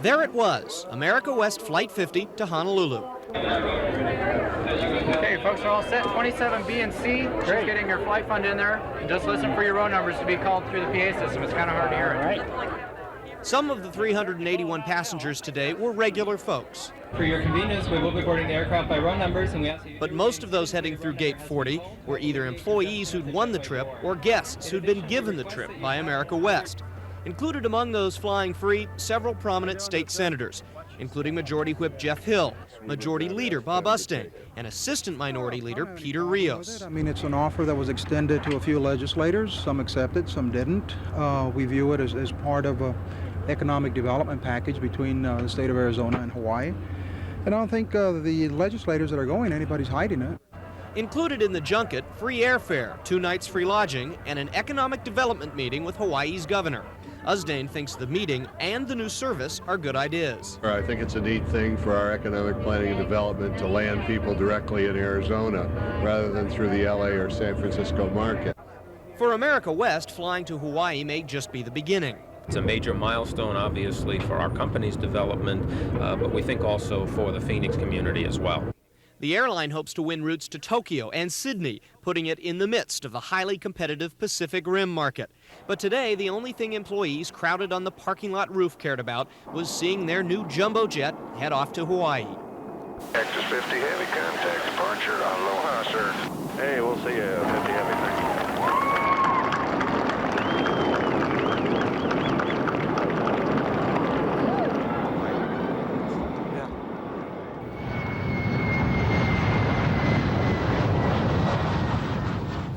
There it was, America West Flight 50 to Honolulu. Okay, folks are all set. 27B and C. Just getting your flight fund in there. And just listen for your row numbers to be called through the PA system. It's kind of hard to hear it. Right. Some of the 381 passengers today were regular folks. For your convenience, we will be boarding the aircraft by row numbers, and we ask you... But most of those heading through Gate 40 were either employees who'd won the trip or guests who'd been given the trip by America West. Included among those flying free, several prominent state senators, including Majority Whip Jeff Hill, Majority Leader Bob Usting, and Assistant Minority Leader Peter Rios. I mean, it's an offer that was extended to a few legislators. Some accepted, some didn't. We view it as part of an economic development package between the state of Arizona and Hawaii. And I don't think the legislators that are going, anybody's hiding it. Included in the junket, free airfare, 2 nights free lodging, and an economic development meeting with Hawaii's governor. Usdane thinks the meeting and the new service are good ideas. I think it's a neat thing for our economic planning and development to land people directly in Arizona rather than through the LA or San Francisco market. For America West, flying to Hawaii may just be the beginning. It's a major milestone, obviously, for our company's development, but we think also for the Phoenix community as well. The airline hopes to win routes to Tokyo and Sydney, putting it in the midst of the highly competitive Pacific Rim market. But today, the only thing employees crowded on the parking lot roof cared about was seeing their new jumbo jet head off to Hawaii. Texas 50 Heavy, contact departure. Aloha, sir. Hey, we'll see you, 50 Heavy. Thank you.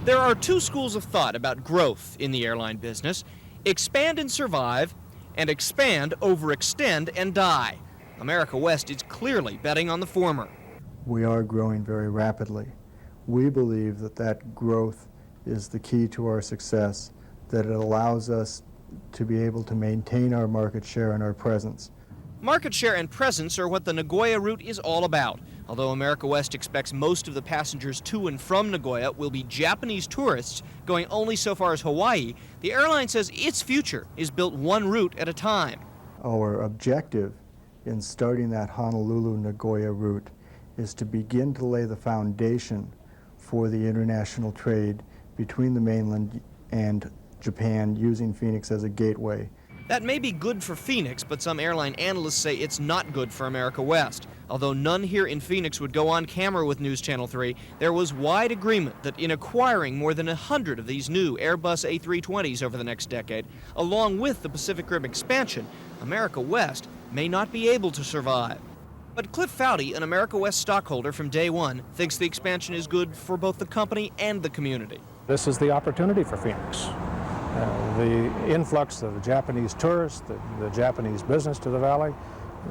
There are 2 schools of thought about growth in the airline business: expand and survive, and expand, overextend, and die. America West is clearly betting on the former. We are growing very rapidly. We believe that growth is the key to our success, that it allows us to be able to maintain our market share and our presence. Market share and presence are what the Nagoya route is all about. Although America West expects most of the passengers to and from Nagoya will be Japanese tourists going only so far as Hawaii, the airline says its future is built one route at a time. Our objective in starting that Honolulu-Nagoya route is to begin to lay the foundation for the international trade between the mainland and Japan, using Phoenix as a gateway. That may be good for Phoenix, but some airline analysts say it's not good for America West. Although none here in Phoenix would go on camera with News Channel 3, there was wide agreement that in acquiring more than 100 of these new Airbus A320s over the next decade, along with the Pacific Rim expansion, America West may not be able to survive. But Cliff Foudy, an America West stockholder from day one, thinks the expansion is good for both the company and the community. This is the opportunity for Phoenix. The influx of the Japanese tourists, the Japanese business to the valley,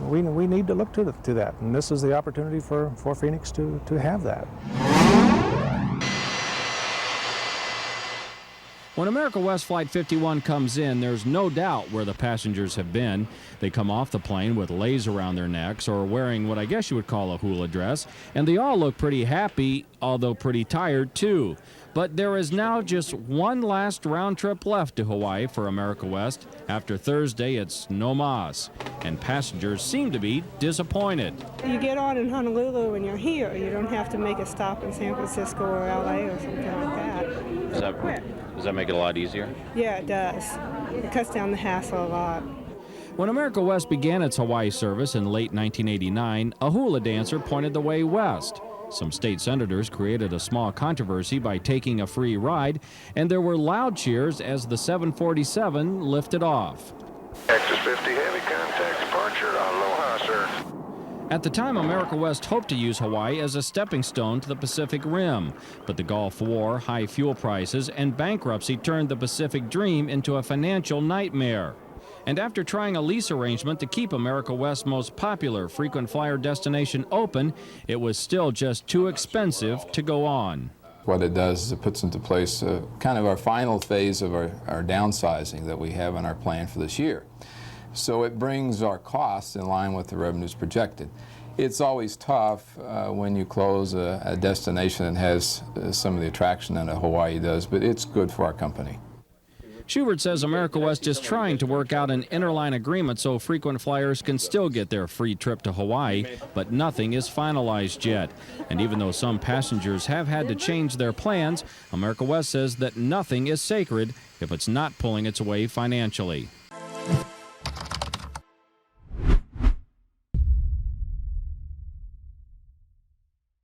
we need to look to that, and this is the opportunity for Phoenix to have that. When America West Flight 51 comes in, there's no doubt where the passengers have been. They come off the plane with leis around their necks or wearing what I guess you would call a hula dress, and they all look pretty happy, although pretty tired too. But there is now just one last round trip left to Hawaii for America West. After Thursday, it's no mas, and passengers seem to be disappointed. You get on in Honolulu and you're here. You don't have to make a stop in San Francisco or LA or something like that. Does that make it a lot easier? Yeah, it does. It cuts down the hassle a lot. When America West began its Hawaii service in late 1989, a hula dancer pointed the way west. Some state senators created a small controversy by taking a free ride, and there were loud cheers as the 747 lifted off. Texas 50 Heavy, contact departure. Aloha, sir. At the time, America West hoped to use Hawaii as a stepping stone to the Pacific Rim, but the Gulf War, high fuel prices, and bankruptcy turned the Pacific dream into a financial nightmare. And after trying a lease arrangement to keep America West's most popular frequent flyer destination open, it was still just too expensive to go on. What it does is it puts into place kind of our final phase of our downsizing that we have in our plan for this year. So it brings our costs in line with the revenues projected. It's always tough when you close a destination that has some of the attraction that Hawaii does, but it's good for our company. Schubert says America West is trying to work out an interline agreement so frequent flyers can still get their free trip to Hawaii, but nothing is finalized yet. And even though some passengers have had to change their plans, America West says that nothing is sacred if it's not pulling its weight financially.